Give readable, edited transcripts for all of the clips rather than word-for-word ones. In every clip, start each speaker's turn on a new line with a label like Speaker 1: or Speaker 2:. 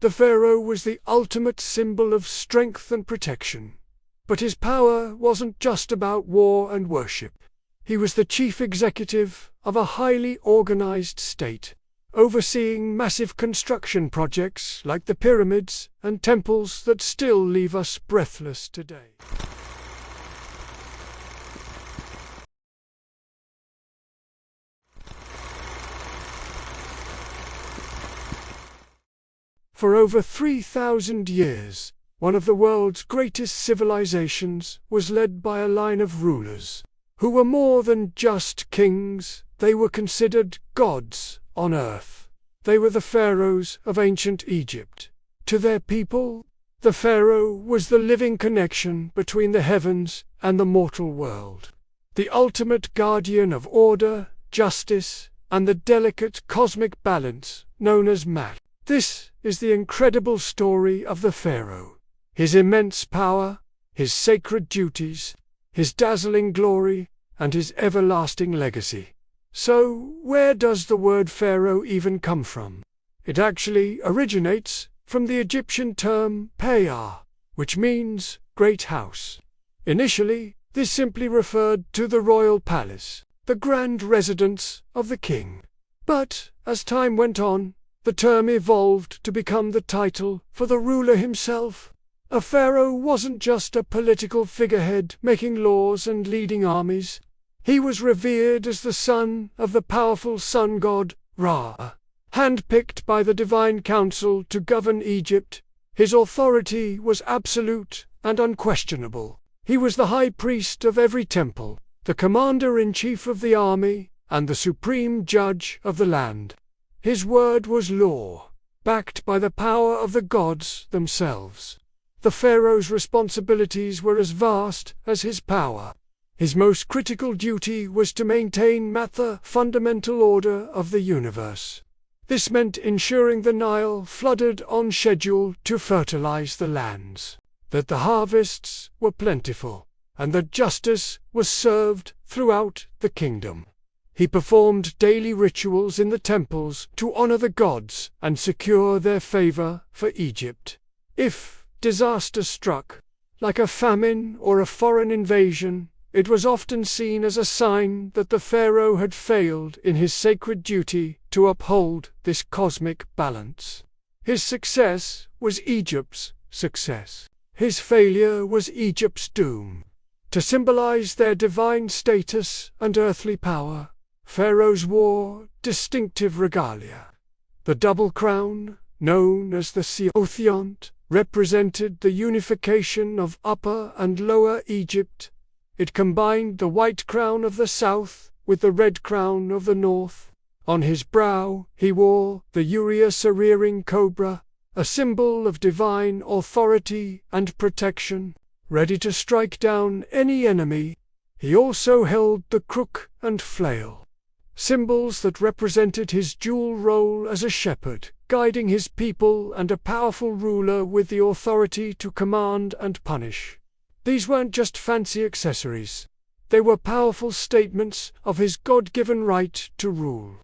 Speaker 1: The pharaoh was the ultimate symbol of strength and protection. But his power wasn't just about war and worship. He was the chief executive of a highly organized state, overseeing massive construction projects like the pyramids and temples that still leave us breathless today. For over 3,000 years, one of the world's greatest civilizations was led by a line of rulers who were more than just kings. They were considered gods on earth. They were the pharaohs of ancient Egypt. To their people, the pharaoh was the living connection between the heavens and the mortal world, the ultimate guardian of order, justice, and the delicate cosmic balance known as math. This is the incredible story of the pharaoh, his immense power, his sacred duties, his dazzling glory, and his everlasting legacy. So, where does the word pharaoh even come from? It actually originates from the Egyptian term payah, which means great house. Initially, this simply referred to the royal palace, the grand residence of the king. But, as time went on, the term evolved to become the title for the ruler himself. A pharaoh wasn't just a political figurehead making laws and leading armies. He was revered as the son of the powerful sun god, Ra. Handpicked by the divine council to govern Egypt, his authority was absolute and unquestionable. He was the high priest of every temple, the commander-in-chief of the army, and the supreme judge of the land. His word was law, backed by the power of the gods themselves. The pharaoh's responsibilities were as vast as his power. His most critical duty was to maintain the fundamental order of the universe. This meant ensuring the Nile flooded on schedule to fertilize the lands, that the harvests were plentiful, and that justice was served throughout the kingdom. He performed daily rituals in the temples to honor the gods and secure their favor for Egypt. If disaster struck, like a famine or a foreign invasion, it was often seen as a sign that the pharaoh had failed in his sacred duty to uphold this cosmic balance. His success was Egypt's success. His failure was Egypt's doom. To symbolize their divine status and earthly power, pharaohs wore distinctive regalia. The double crown, known as the Seotheont, represented the unification of Upper and Lower Egypt. It combined the white crown of the south with the red crown of the north. On his brow he wore the uraeus rearing cobra, a symbol of divine authority and protection, ready to strike down any enemy. He also held the crook and flail, symbols that represented his dual role as a shepherd, guiding his people, and a powerful ruler with the authority to command and punish. These weren't just fancy accessories. They were powerful statements of his God-given right to rule.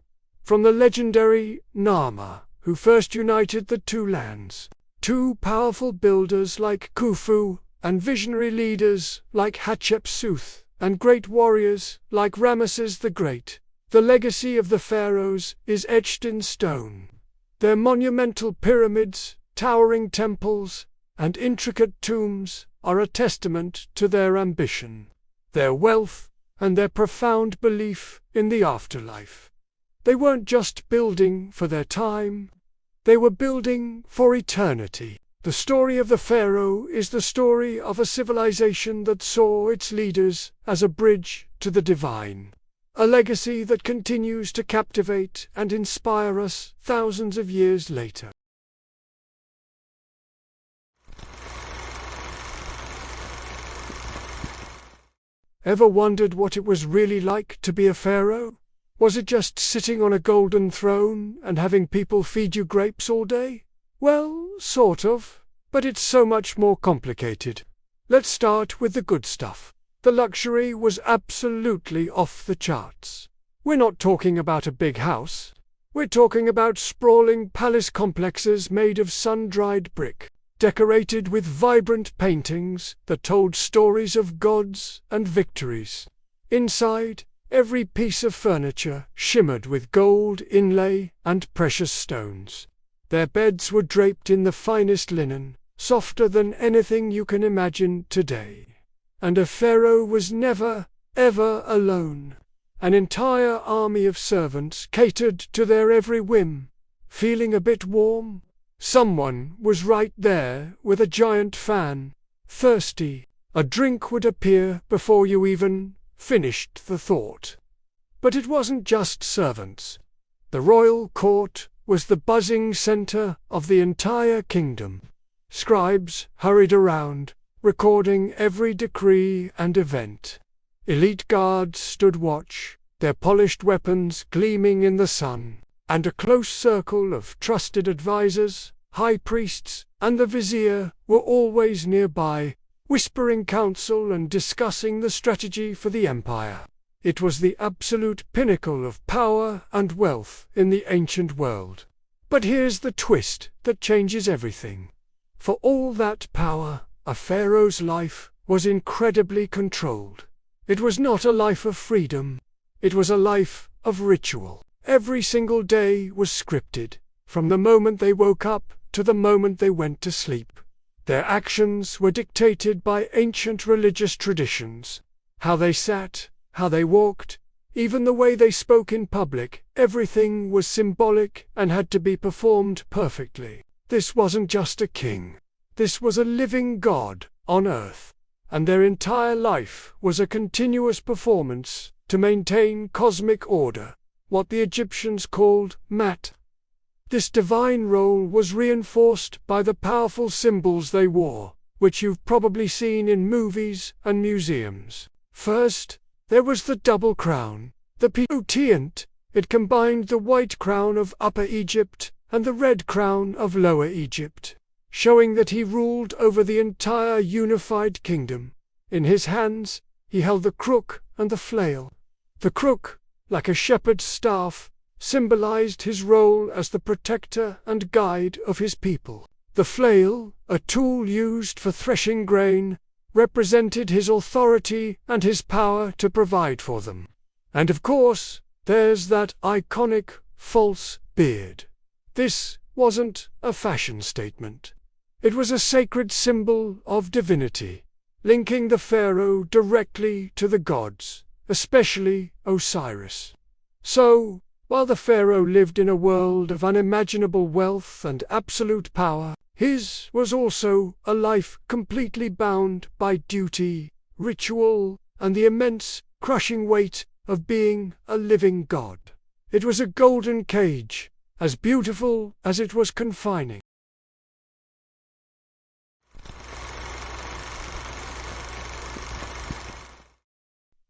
Speaker 1: From the legendary Nama, who first united the two lands, to powerful builders like Khufu, and visionary leaders like Hatshepsut, and great warriors like Ramesses the Great, the legacy of the pharaohs is etched in stone. Their monumental pyramids, towering temples, and intricate tombs are a testament to their ambition, their wealth, and their profound belief in the afterlife. They weren't just building for their time, they were building for eternity. The story of the pharaoh is the story of a civilization that saw its leaders as a bridge to the divine, a legacy that continues to captivate and inspire us thousands of years later. Ever wondered what it was really like to be a pharaoh? Was it just sitting on a golden throne and having people feed you grapes all day? Well, sort of, but it's so much more complicated. Let's start with the good stuff. The luxury was absolutely off the charts. We're not talking about a big house. We're talking about sprawling palace complexes made of sun-dried brick, decorated with vibrant paintings that told stories of gods and victories. Inside, every piece of furniture shimmered with gold inlay and precious stones. Their beds were draped in the finest linen, softer than anything you can imagine today. And a pharaoh was never, ever alone. An entire army of servants catered to their every whim. Feeling a bit warm? Someone was right there with a giant fan. Thirsty? A drink would appear before you even finished the thought. But it wasn't just servants. The royal court was the buzzing center of the entire kingdom. Scribes hurried around, recording every decree and event. Elite guards stood watch, their polished weapons gleaming in the sun, and a close circle of trusted advisors, high priests, and the vizier were always nearby, whispering counsel and discussing the strategy for the empire. It was the absolute pinnacle of power and wealth in the ancient world. But here's the twist that changes everything. For all that power, a pharaoh's life was incredibly controlled. It was not a life of freedom. It was a life of ritual. Every single day was scripted, from the moment they woke up to the moment they went to sleep. Their actions were dictated by ancient religious traditions. How they sat, how they walked, even the way they spoke in public, everything was symbolic and had to be performed perfectly. This wasn't just a king. This was a living god on earth. And their entire life was a continuous performance to maintain cosmic order, what the Egyptians called mat. This divine role was reinforced by the powerful symbols they wore, which you've probably seen in movies and museums. First, there was the double crown, the Ptient. It combined the white crown of Upper Egypt and the red crown of Lower Egypt, showing that he ruled over the entire unified kingdom. In his hands, he held the crook and the flail. The crook, like a shepherd's staff, symbolized his role as the protector and guide of his people. The flail, a tool used for threshing grain, represented his authority and his power to provide for them. And of course, there's that iconic false beard. This wasn't a fashion statement. It was a sacred symbol of divinity, linking the pharaoh directly to the gods, especially Osiris. So, while the pharaoh lived in a world of unimaginable wealth and absolute power, his was also a life completely bound by duty, ritual, and the immense, crushing weight of being a living god. It was a golden cage, as beautiful as it was confining.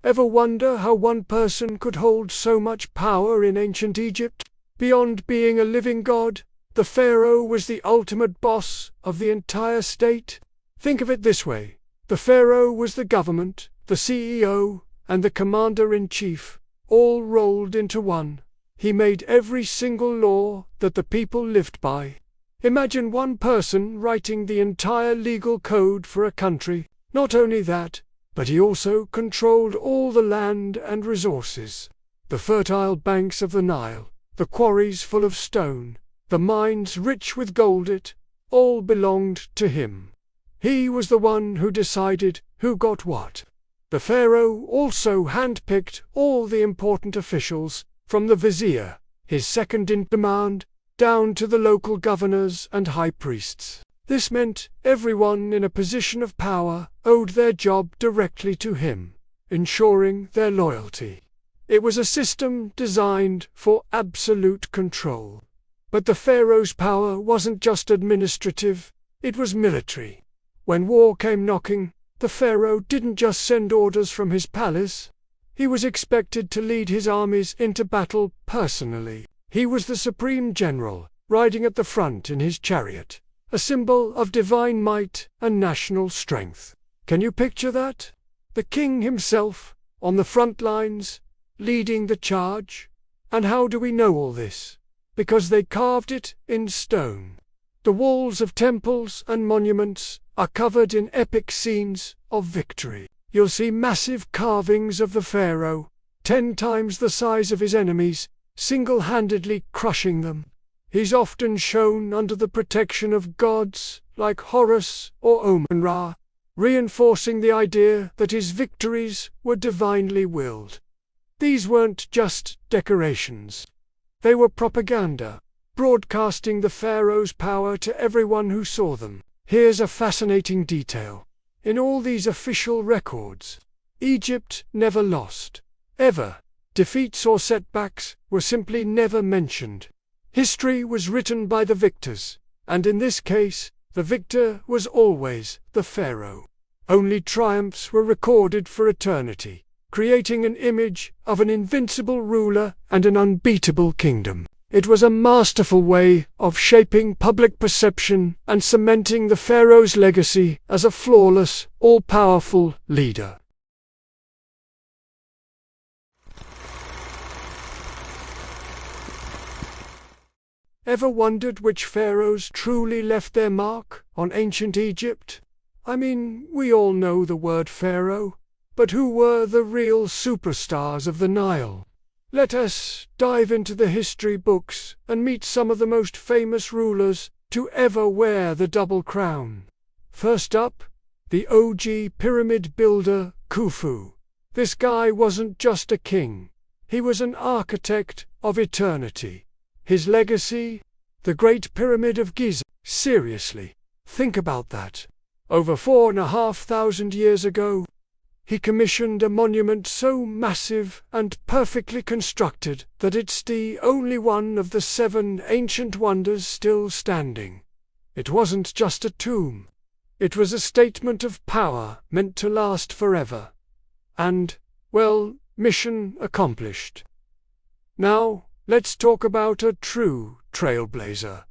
Speaker 1: Ever wonder how one person could hold so much power in ancient Egypt? Beyond being a living god, the pharaoh was the ultimate boss of the entire state. Think of it this way. The pharaoh was the government, the CEO, and the commander-in-chief, all rolled into one. He made every single law that the people lived by. Imagine one person writing the entire legal code for a country. Not only that, but he also controlled all the land and resources. The fertile banks of the Nile, the quarries full of stone, the mines rich with gold, it all belonged to him. He was the one who decided who got what. The pharaoh also handpicked all the important officials, from the vizier, his second-in-command, down to the local governors and high priests. This meant everyone in a position of power owed their job directly to him, ensuring their loyalty. It was a system designed for absolute control. But the pharaoh's power wasn't just administrative, it was military. When war came knocking, the pharaoh didn't just send orders from his palace. He was expected to lead his armies into battle personally. He was the supreme general, riding at the front in his chariot, a symbol of divine might and national strength. Can you picture that? The king himself, on the front lines, leading the charge? And how do we know all this? because they carved it in stone. The walls of temples and monuments are covered in epic scenes of victory. You'll see massive carvings of the pharaoh, 10 times the size of his enemies, single-handedly crushing them. He's often shown under the protection of gods like Horus or Amun-Ra, reinforcing the idea that his victories were divinely willed. These weren't just decorations. They were propaganda, broadcasting the pharaoh's power to everyone who saw them. Here's a fascinating detail. In all these official records, Egypt never lost. Ever. Defeats or setbacks were simply never mentioned. History was written by the victors, and in this case, the victor was always the pharaoh. Only triumphs were recorded for eternity, creating an image of an invincible ruler and an unbeatable kingdom. It was a masterful way of shaping public perception and cementing the pharaoh's legacy as a flawless, all-powerful leader. Ever wondered which pharaohs truly left their mark on ancient Egypt? I mean, we all know the word pharaoh, but who were the real superstars of the Nile? Let us dive into the history books and meet some of the most famous rulers to ever wear the double crown. First up, the OG pyramid builder Khufu. This guy wasn't just a king, he was an architect of eternity. His legacy? The Great Pyramid of Giza. Seriously, think about that. Over 4,500 years ago, he commissioned a monument so massive and perfectly constructed that it's the only one of the 7 ancient wonders still standing. It wasn't just a tomb. It was a statement of power meant to last forever. And, well, mission accomplished. Now, let's talk about a true trailblazer.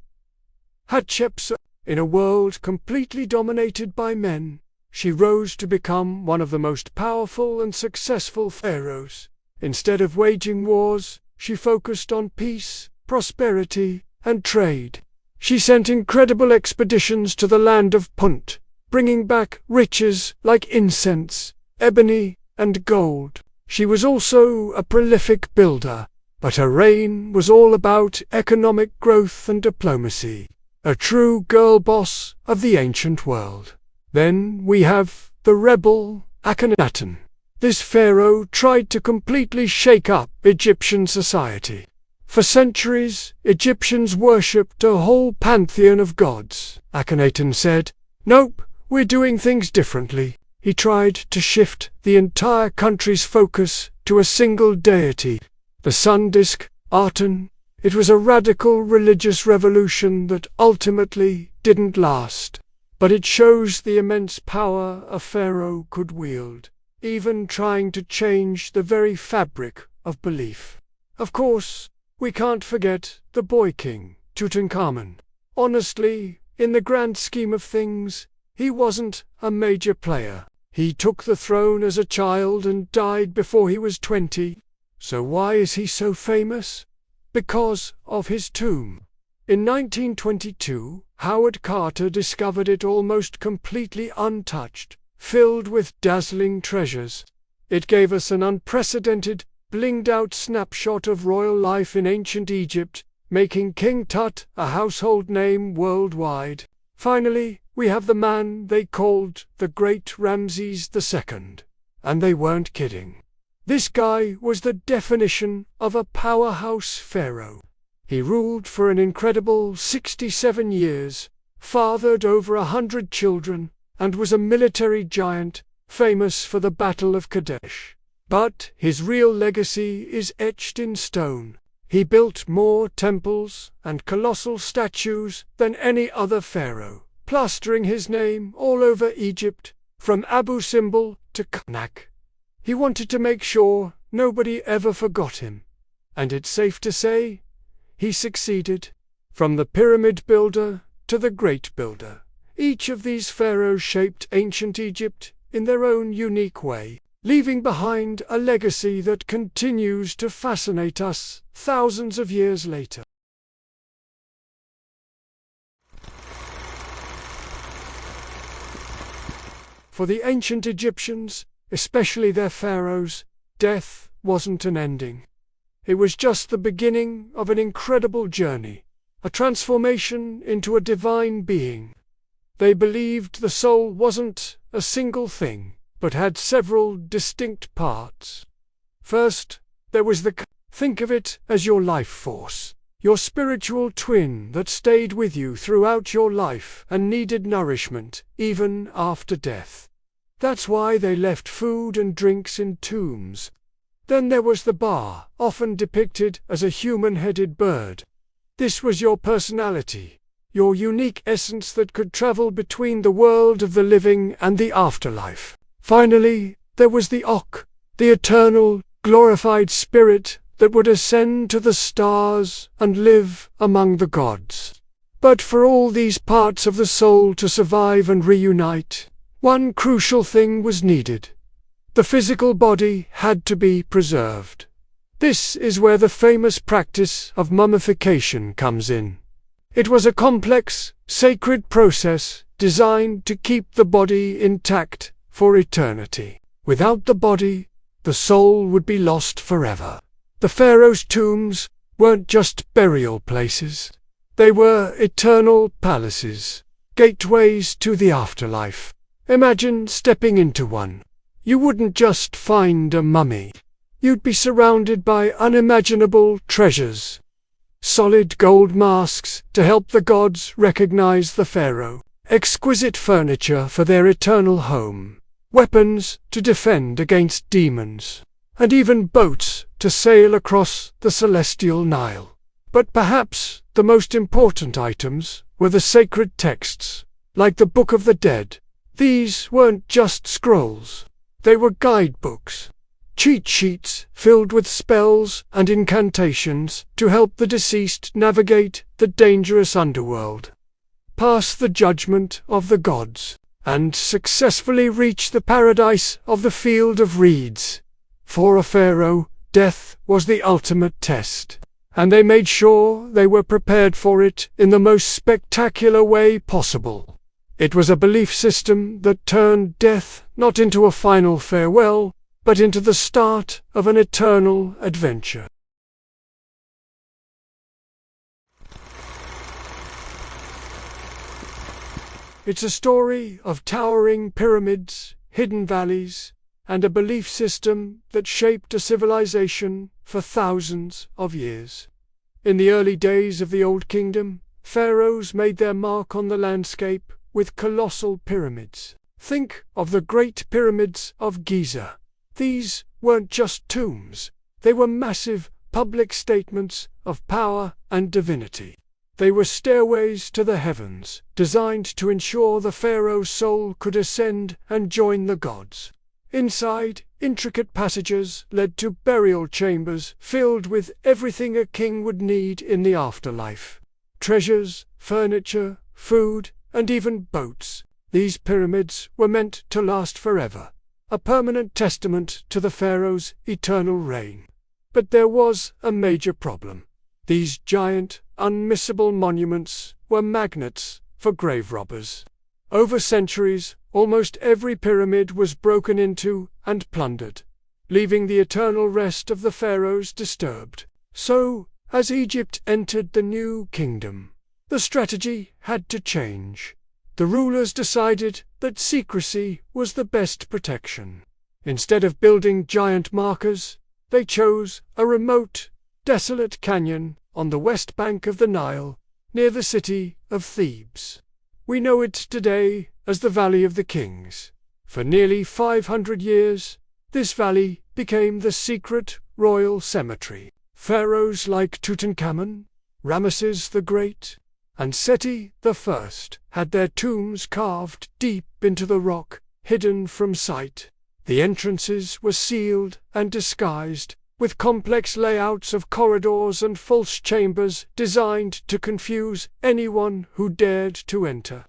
Speaker 1: Hatshepsut. In a world completely dominated by men, she rose to become one of the most powerful and successful pharaohs. Instead of waging wars, she focused on peace, prosperity, and trade. She sent incredible expeditions to the land of Punt, bringing back riches like incense, ebony, and gold. She was also a prolific builder, but her reign was all about economic growth and diplomacy. A true girl boss of the ancient world. Then we have the rebel Akhenaten. This pharaoh tried to completely shake up Egyptian society. For centuries, Egyptians worshipped a whole pantheon of gods. Akhenaten said, "Nope, we're doing things differently." He tried to shift the entire country's focus to a single deity, the sun disk, Aten. It was a radical religious revolution that ultimately didn't last. But it shows the immense power a pharaoh could wield, even trying to change the very fabric of belief. Of course, we can't forget the boy king, Tutankhamun. Honestly, in the grand scheme of things, he wasn't a major player. He took the throne as a child and died before he was 20. So why is he so famous? Because of his tomb. In 1922, Howard Carter discovered it almost completely untouched, filled with dazzling treasures. It gave us an unprecedented, blinged-out snapshot of royal life in ancient Egypt, making King Tut a household name worldwide. Finally, we have the man they called the Great Ramses II. And they weren't kidding. This guy was the definition of a powerhouse pharaoh. He ruled for an incredible 67 years, fathered over 100 children, and was a military giant, famous for the Battle of Kadesh. But his real legacy is etched in stone. He built more temples and colossal statues than any other pharaoh, plastering his name all over Egypt, from Abu Simbel to Karnak. He wanted to make sure nobody ever forgot him. And it's safe to say, he succeeded. From the pyramid builder to the great builder, each of these pharaohs shaped ancient Egypt in their own unique way, leaving behind a legacy that continues to fascinate us thousands of years later. For the ancient Egyptians, especially their pharaohs, death wasn't an ending. It was just the beginning of an incredible journey, a transformation into a divine being. They believed the soul wasn't a single thing, but had several distinct parts. First, there was think of it as your life force, your spiritual twin that stayed with you throughout your life and needed nourishment, even after death. That's why they left food and drinks in tombs. Then there was the Ba, often depicted as a human-headed bird. This was your personality, your unique essence that could travel between the world of the living and the afterlife. Finally, there was the Ok, the eternal, glorified spirit that would ascend to the stars and live among the gods. But for all these parts of the soul to survive and reunite, one crucial thing was needed. The physical body had to be preserved. This is where the famous practice of mummification comes in. It was a complex, sacred process designed to keep the body intact for eternity. Without the body, the soul would be lost forever. The pharaohs' tombs weren't just burial places. They were eternal palaces, gateways to the afterlife. Imagine stepping into one. You wouldn't just find a mummy. You'd be surrounded by unimaginable treasures. Solid gold masks to help the gods recognize the pharaoh. Exquisite furniture for their eternal home. Weapons to defend against demons. And even boats to sail across the celestial Nile. But perhaps the most important items were the sacred texts, like the Book of the Dead. These weren't just scrolls. They were guidebooks, cheat sheets filled with spells and incantations to help the deceased navigate the dangerous underworld, pass the judgment of the gods, and successfully reach the paradise of the Field of Reeds. For a pharaoh, death was the ultimate test, and they made sure they were prepared for it in the most spectacular way possible. It was a belief system that turned death not into a final farewell, but into the start of an eternal adventure. It's a story of towering pyramids, hidden valleys, and a belief system that shaped a civilization for thousands of years. In the early days of the Old Kingdom, pharaohs made their mark on the landscape with colossal pyramids. Think of the Great Pyramids of Giza. These weren't just tombs. They were massive, public statements of power and divinity. They were stairways to the heavens, designed to ensure the pharaoh's soul could ascend and join the gods. Inside, intricate passages led to burial chambers filled with everything a king would need in the afterlife. Treasures, furniture, food, and even boats. These pyramids were meant to last forever, a permanent testament to the pharaoh's eternal reign. But there was a major problem. These giant, unmissable monuments were magnets for grave robbers. Over centuries, almost every pyramid was broken into and plundered, leaving the eternal rest of the pharaohs disturbed. So, as Egypt entered the new kingdom, the strategy had to change. The rulers decided that secrecy was the best protection. Instead of building giant markers, they chose a remote, desolate canyon on the west bank of the Nile, near the city of Thebes. We know it today as the Valley of the Kings. For nearly 500 years, this valley became the secret royal cemetery. Pharaohs like Tutankhamun, Ramesses the Great, and Seti I had their tombs carved deep into the rock, hidden from sight. The entrances were sealed and disguised, with complex layouts of corridors and false chambers designed to confuse anyone who dared to enter.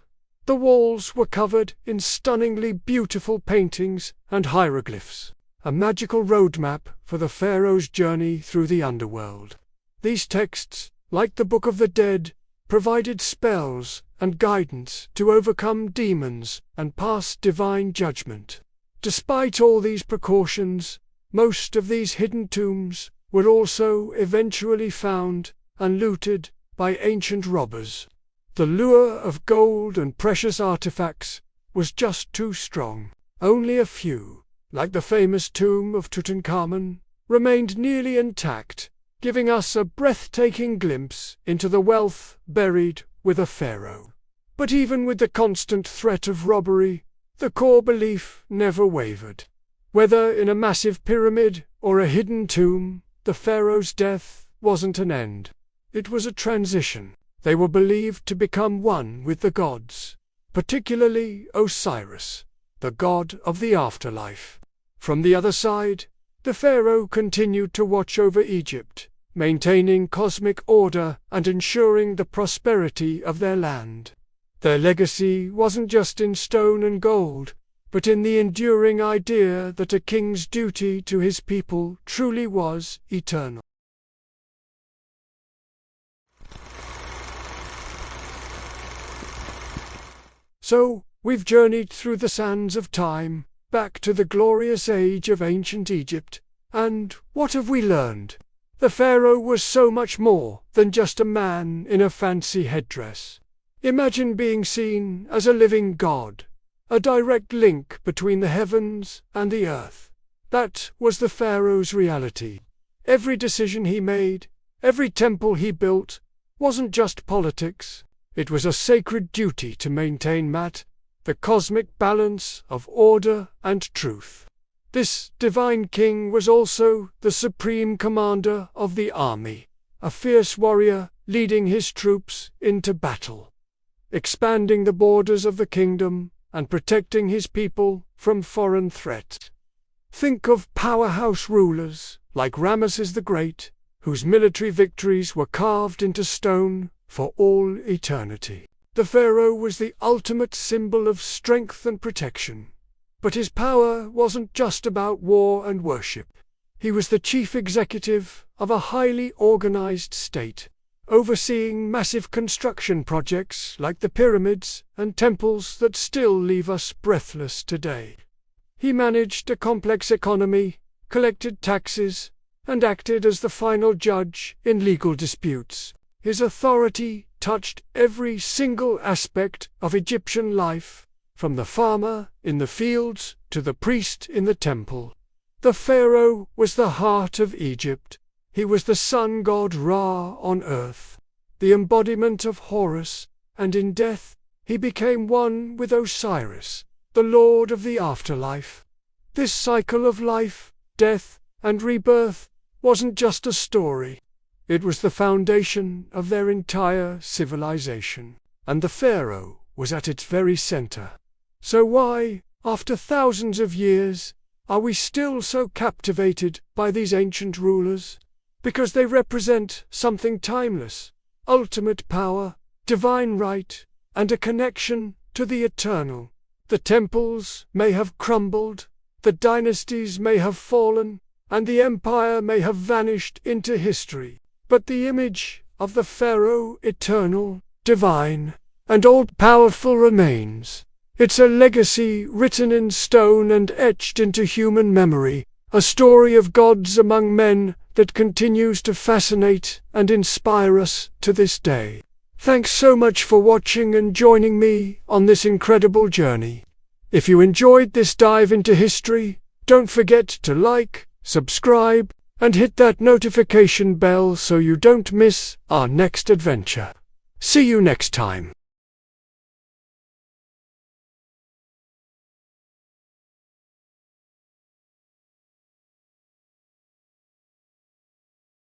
Speaker 1: The walls were covered in stunningly beautiful paintings and hieroglyphs, a magical roadmap for the pharaoh's journey through the underworld. These texts, like the Book of the Dead, provided spells and guidance to overcome demons and pass divine judgment. Despite all these precautions, most of these hidden tombs were also eventually found and looted by ancient robbers. The lure of gold and precious artifacts was just too strong. Only a few, like the famous tomb of Tutankhamun, remained nearly intact, giving us a breathtaking glimpse into the wealth buried with a pharaoh. But even with the constant threat of robbery, the core belief never wavered. Whether in a massive pyramid or a hidden tomb, the pharaoh's death wasn't an end. It was a transition. They were believed to become one with the gods, particularly Osiris, the god of the afterlife. From the other side, the pharaoh continued to watch over Egypt, maintaining cosmic order and ensuring the prosperity of their land. Their legacy wasn't just in stone and gold, but in the enduring idea that a king's duty to his people truly was eternal. So, we've journeyed through the sands of time, back to the glorious age of ancient Egypt, and what have we learned? The pharaoh was so much more than just a man in a fancy headdress. Imagine being seen as a living god, a direct link between the heavens and the earth. That was the pharaoh's reality. Every decision he made, every temple he built, wasn't just politics. It was a sacred duty to maintain the cosmic balance of order and truth. This divine king was also the supreme commander of the army, a fierce warrior leading his troops into battle, expanding the borders of the kingdom and protecting his people from foreign threats. Think of powerhouse rulers like Ramesses the Great, whose military victories were carved into stone for all eternity. The pharaoh was the ultimate symbol of strength and protection. But his power wasn't just about war and worship. He was the chief executive of a highly organized state, overseeing massive construction projects like the pyramids and temples that still leave us breathless today. He managed a complex economy, collected taxes, and acted as the final judge in legal disputes. His authority touched every single aspect of Egyptian life, from the farmer in the fields to the priest in the temple. The pharaoh was the heart of Egypt. He was the sun god Ra on earth, the embodiment of Horus, and in death he became one with Osiris, the lord of the afterlife. This cycle of life, death, and rebirth wasn't just a story. It was the foundation of their entire civilization, and the pharaoh was at its very center. So why, after thousands of years, are we still so captivated by these ancient rulers? Because they represent something timeless, ultimate power, divine right, and a connection to the eternal. The temples may have crumbled, the dynasties may have fallen, and the empire may have vanished into history. But the image of the pharaoh, eternal, divine, and all-powerful, remains. It's a legacy written in stone and etched into human memory, a story of gods among men that continues to fascinate and inspire us to this day. Thanks so much for watching and joining me on this incredible journey. If you enjoyed this dive into history, don't forget to like, subscribe, and hit that notification bell so you don't miss our next adventure. See you next time.